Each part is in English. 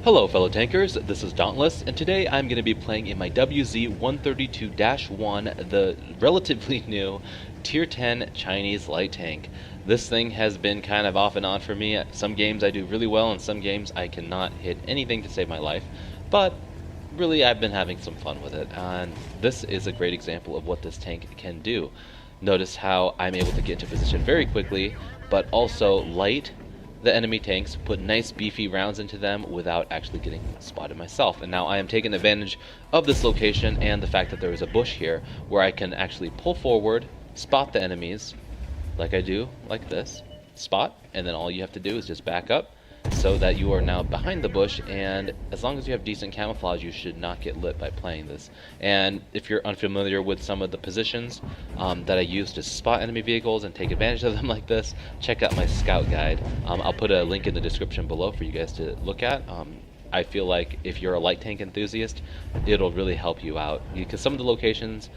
Hello fellow tankers, this is Dauntless, and today I'm going to be playing in my WZ-132-1, the relatively new Tier 10 Chinese light tank. This thing has been kind of off and on for me. Some games I do really well, and some games I cannot hit anything to save my life, but really I've been having some fun with it, and this is a great example of what this tank can do. Notice how I'm able to get into position very quickly, but also light the enemy tanks, put nice beefy rounds into them without actually getting spotted myself. And now I am taking advantage of this location and the fact that there is a bush here where I can actually pull forward, spot the enemies like I do, like this, spot, and then all you have to do is just back up so that you are now behind the bush, and as long as you have decent camouflage you should not get lit by playing this. And if you're unfamiliar with some of the positions that I use to spot enemy vehicles and take advantage of them like this, check out my scout guide. I'll put a link in the description below for you guys to look at. I feel like if you're a light tank enthusiast, it'll really help you out, because some of the locations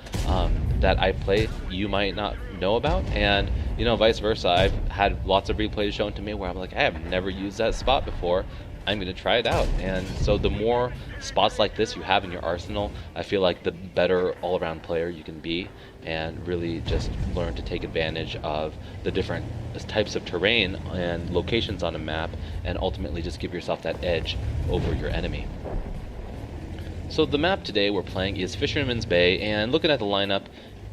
that I play you might not know about, and you know, vice versa. I've had lots of replays shown to me where I'm like, I have never used that spot before, I'm going to try it out. And so the more spots like this you have in your arsenal, I feel like the better all-around player you can be, and really just learn to take advantage of the different types of terrain and locations on a map, and ultimately just give yourself that edge over your enemy. So the map today we're playing is Fisherman's Bay, and looking at the lineup,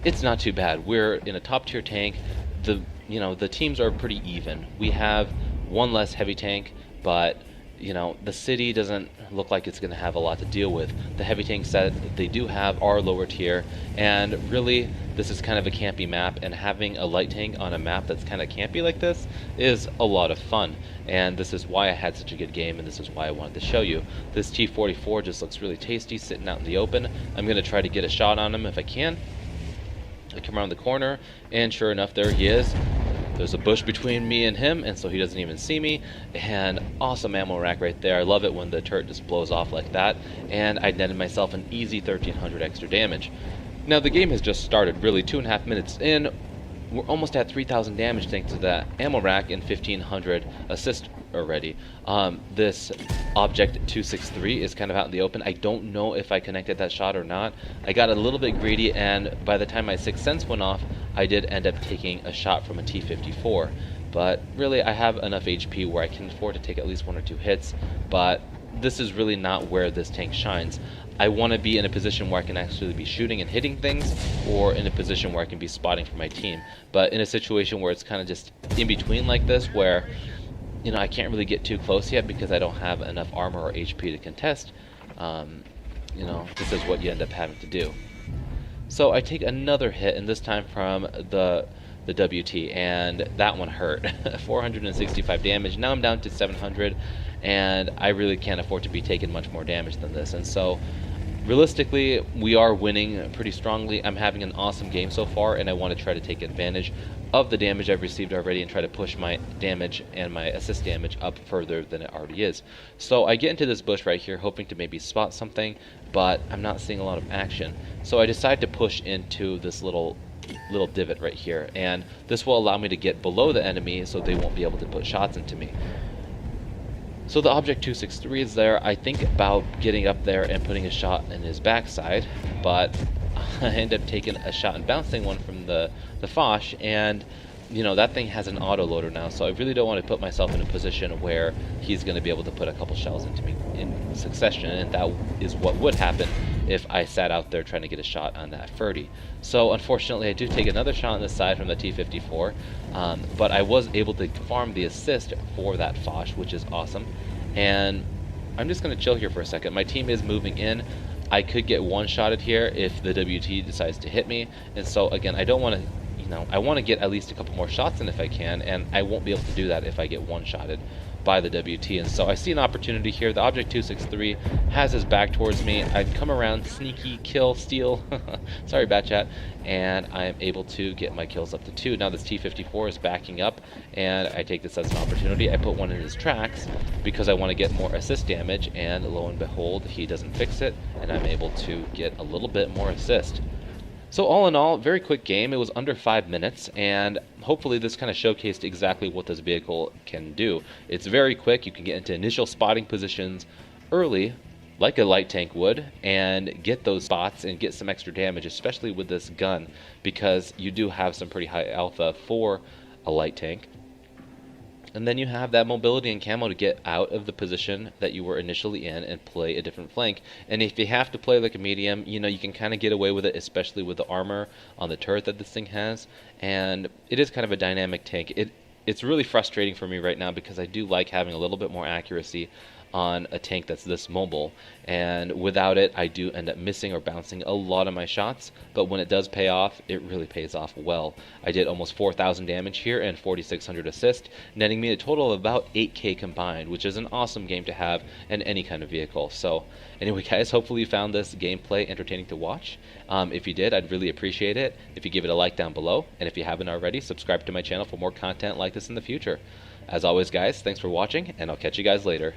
it's not too bad. We're in a top tier tank. The teams are pretty even. We have one less heavy tank, but the city doesn't look like it's going to have a lot to deal with. The heavy tanks that they do have are lower tier, and really this is kind of a campy map, and having a light tank on a map that's kind of campy like this is a lot of fun. And this is why I had such a good game, and this is why I wanted to show you. This T-44 just looks really tasty sitting out in the open. I'm going to try to get a shot on him if I can. I come around the corner, and sure enough, there he is. There's a bush between me and him, and so he doesn't even see me. And awesome ammo rack right there. I love it when the turret just blows off like that. And I netted myself an easy 1300 extra damage. Now the game has just started, really 2.5 minutes in. We're almost at 3,000 damage thanks to that ammo rack and 1,500 assist already. This Object 263 is kind of out in the open. I don't know if I connected that shot or not. I got a little bit greedy, and by the time my Sixth Sense went off, I did end up taking a shot from a T-54. But really, I have enough HP where I can afford to take at least 1 or 2 hits, but this is really not where this tank shines. I want to be in a position where I can actually be shooting and hitting things, or in a position where I can be spotting for my team. But in a situation where it's kind of just in between like this, where I can't really get too close yet because I don't have enough armor or HP to contest, this is what you end up having to do. So I take another hit, and this time from the WT, and that one hurt. 465 damage. Now I'm down to 700, and I really can't afford to be taking much more damage than this. And so realistically, we are winning pretty strongly. I'm having an awesome game so far, and I want to try to take advantage of the damage I've received already and try to push my damage and my assist damage up further than it already is. So I get into this bush right here, hoping to maybe spot something, but I'm not seeing a lot of action. So I decide to push into this little divot right here, and this will allow me to get below the enemy so they won't be able to put shots into me. So the Object 263 is there. I think about getting up there and putting a shot in his backside, but I end up taking a shot and bouncing one from the Foch, and that thing has an auto loader now, so I really don't want to put myself in a position where he's going to be able to put a couple shells into me in succession, and that is what would happen if I sat out there trying to get a shot on that Ferdy. So unfortunately I do take another shot on this side from the T-54, but I was able to farm the assist for that Foch, which is awesome. And I'm just going to chill here for a second. My team is moving in. I could get one-shotted here if the WT decides to hit me, and so again, I don't want to, I want to get at least a couple more shots in if I can, and I won't be able to do that if I get one-shotted by the WT. And so I see an opportunity here. The Object 263 has his back towards me. I come around, sneaky, kill, steal, sorry Batchat, and I am able to get my kills up to 2. Now this T-54 is backing up, and I take this as an opportunity. I put one in his tracks because I want to get more assist damage, and lo and behold, he doesn't fix it, and I'm able to get a little bit more assist. So all in all, very quick game. It was under 5 minutes, and hopefully this kind of showcased exactly what this vehicle can do. It's very quick. You can get into initial spotting positions early like a light tank would and get those spots and get some extra damage, especially with this gun, because you do have some pretty high alpha for a light tank. And then you have that mobility and camo to get out of the position that you were initially in and play a different flank. And if you have to play like a medium, you know, you can kind of get away with it, especially with the armor on the turret that this thing has. And it is kind of a dynamic tank. It's really frustrating for me right now because I do like having a little bit more accuracy on a tank that's this mobile, and without it I do end up missing or bouncing a lot of my shots, but when it does pay off, it really pays off well. I did almost 4,000 damage here and 4,600 assist, netting me a total of about 8k combined, which is an awesome game to have in any kind of vehicle. So anyway guys, hopefully you found this gameplay entertaining to watch. If you did, I'd really appreciate it if you give it a like down below, and if you haven't already, subscribe to my channel for more content like this in the future. As always guys, thanks for watching, and I'll catch you guys later.